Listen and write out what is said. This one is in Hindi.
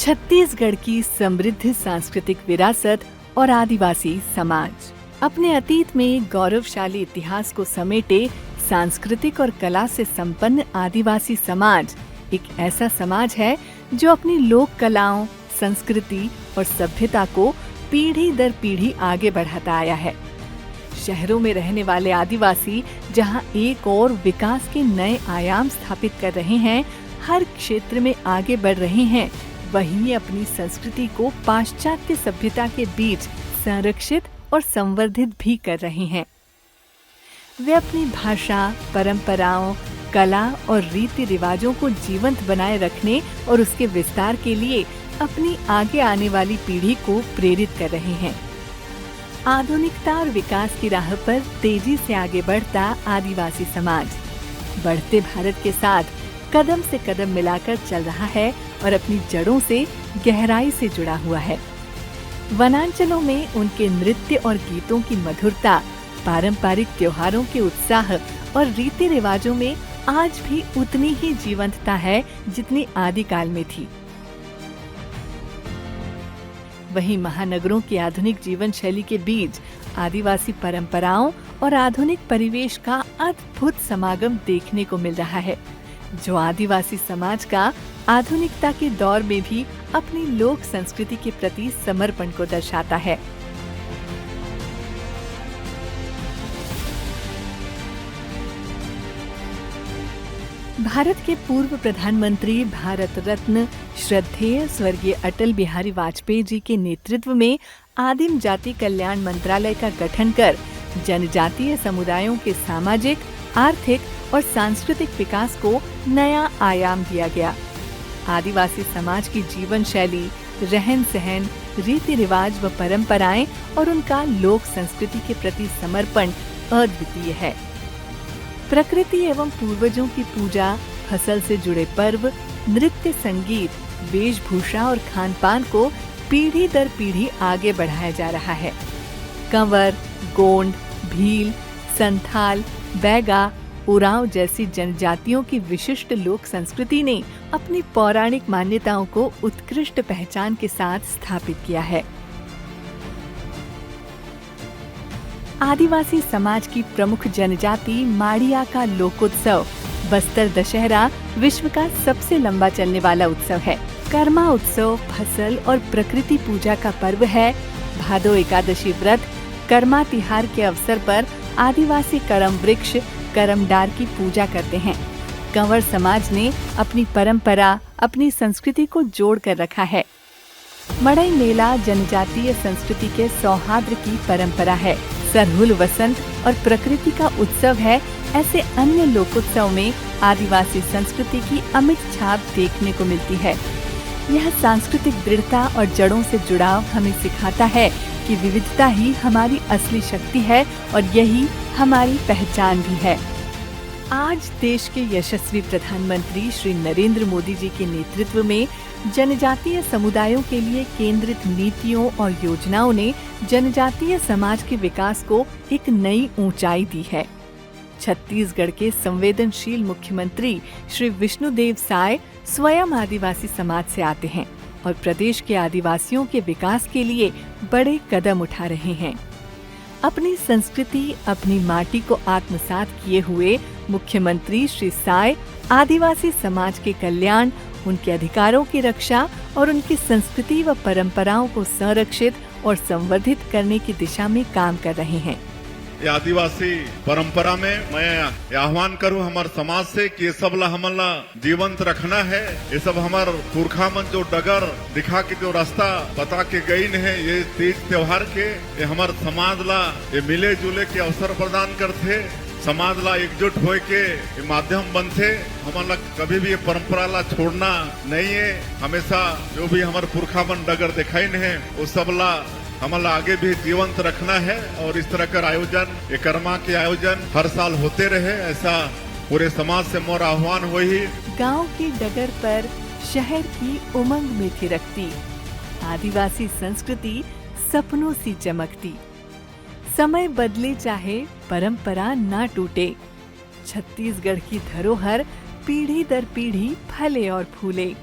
छत्तीसगढ़ की समृद्ध सांस्कृतिक विरासत और आदिवासी समाज अपने अतीत में गौरवशाली इतिहास को समेटे सांस्कृतिक और कला से संपन्न आदिवासी समाज एक ऐसा समाज है जो अपनी लोक कलाओं, संस्कृति और सभ्यता को पीढ़ी दर पीढ़ी आगे बढ़ाता आया है। शहरों में रहने वाले आदिवासी जहां एक और विकास के नए आयाम स्थापित कर रहे हैं, हर क्षेत्र में आगे बढ़ रहे हैं, वहीं अपनी संस्कृति को पाश्चात्य सभ्यता के बीच संरक्षित और संवर्धित भी कर रहे हैं। वे अपनी भाषा, परंपराओं, कला और रीति रिवाजों को जीवंत बनाए रखने और उसके विस्तार के लिए अपनी आगे आने वाली पीढ़ी को प्रेरित कर रहे हैं। आधुनिकता और विकास की राह पर तेजी से आगे बढ़ता आदिवासी समाज बढ़ते भारत के साथ कदम से कदम मिलाकर चल रहा है और अपनी जड़ों से गहराई से जुड़ा हुआ है। वनांचलों में उनके नृत्य और गीतों की मधुरता, पारंपरिक त्योहारों के उत्साह और रीति रिवाजों में आज भी उतनी ही जीवंतता है जितनी आदिकाल में थी। वहीं महानगरों की आधुनिक जीवन शैली के बीच आदिवासी परंपराओं और आधुनिक परिवेश का अद्भुत समागम देखने को मिल रहा है, जो आदिवासी समाज का आधुनिकता के दौर में भी अपनी लोक संस्कृति के प्रति समर्पण को दर्शाता है। भारत के पूर्व प्रधानमंत्री, भारत रत्न श्रद्धेय स्वर्गीय अटल बिहारी वाजपेयी जी के नेतृत्व में आदिम जाति कल्याण मंत्रालय का गठन कर जनजातीय समुदायों के सामाजिक, आर्थिक और सांस्कृतिक विकास को नया आयाम दिया गया। आदिवासी समाज की जीवन शैली, रहन सहन, रीति रिवाज व परंपराएं और उनका लोक संस्कृति के प्रति समर्पण अद्वितीय है। प्रकृति एवं पूर्वजों की पूजा, फसल से जुड़े पर्व, नृत्य, संगीत, वेशभूषा और खान पान को पीढ़ी दर पीढ़ी आगे बढ़ाया जा रहा है। कंवर, गोंड, भील, संथाल, बैगा, उरांव जैसी जनजातियों की विशिष्ट लोक संस्कृति ने अपनी पौराणिक मान्यताओं को उत्कृष्ट पहचान के साथ स्थापित किया है। आदिवासी समाज की प्रमुख जनजाति माड़िया का लोकोत्सव बस्तर दशहरा विश्व का सबसे लंबा चलने वाला उत्सव है। कर्मा उत्सव फसल और प्रकृति पूजा का पर्व है। भादो एकादशी व्रत कर्मा तिहार के अवसर पर आदिवासी करम वृक्ष करमडार की पूजा करते हैं। कंवर समाज ने अपनी परंपरा, अपनी संस्कृति को जोड़ कर रखा है। मड़ई मेला जनजातीय संस्कृति के सौहार्द की परंपरा है। सरहुल वसंत और प्रकृति का उत्सव है। ऐसे अन्य लोकोत्सव में आदिवासी संस्कृति की अमिट छाप देखने को मिलती है। यह सांस्कृतिक दृढ़ता और जड़ों से जुड़ाव हमें सिखाता है कि विविधता ही हमारी असली शक्ति है और यही हमारी पहचान भी है। आज देश के यशस्वी प्रधानमंत्री श्री नरेंद्र मोदी जी के नेतृत्व में जनजातीय समुदायों के लिए केंद्रित नीतियों और योजनाओं ने जनजातीय समाज के विकास को एक नई ऊंचाई दी है। छत्तीसगढ़ के संवेदनशील मुख्यमंत्री श्री विष्णुदेव साय स्वयं आदिवासी समाज से आते हैं और प्रदेश के आदिवासियों के विकास के लिए बड़े कदम उठा रहे हैं। अपनी संस्कृति, अपनी माटी को आत्मसात किए हुए मुख्यमंत्री श्री साय आदिवासी समाज के कल्याण, उनके अधिकारों की रक्षा और उनकी संस्कृति व परंपराओं को संरक्षित और संवर्धित करने की दिशा में काम कर रहे हैं। ये आदिवासी परंपरा में मैं आह्वान करूं हमारे समाज से कि ये सब ला हमला जीवंत रखना है। ये सब हमार पुरखा मन जो डगर दिखा के जो रास्ता बता के गई है, ये तीज त्योहार के ये हमार समाज ला ये मिले जुले के अवसर प्रदान करते, समाज ला एकजुट होए के ये माध्यम बनते। हमारा कभी भी ये परंपरा ला छोड़ना नहीं है। हमेशा जो भी हमारे पुरखा मन डगर दिखाई है वो सब ला हमारा आगे भी जीवंत रखना है और इस तरह का आयोजन, ये कर्मा के आयोजन हर साल होते रहे, ऐसा पूरे समाज से मोर आह्वान हो ही। गांव की डगर पर शहर की उमंग में थिरकती आदिवासी संस्कृति सपनों सी चमकती। समय बदले चाहे परंपरा ना टूटे। छत्तीसगढ़ की धरोहर पीढ़ी दर पीढ़ी फले और फूले।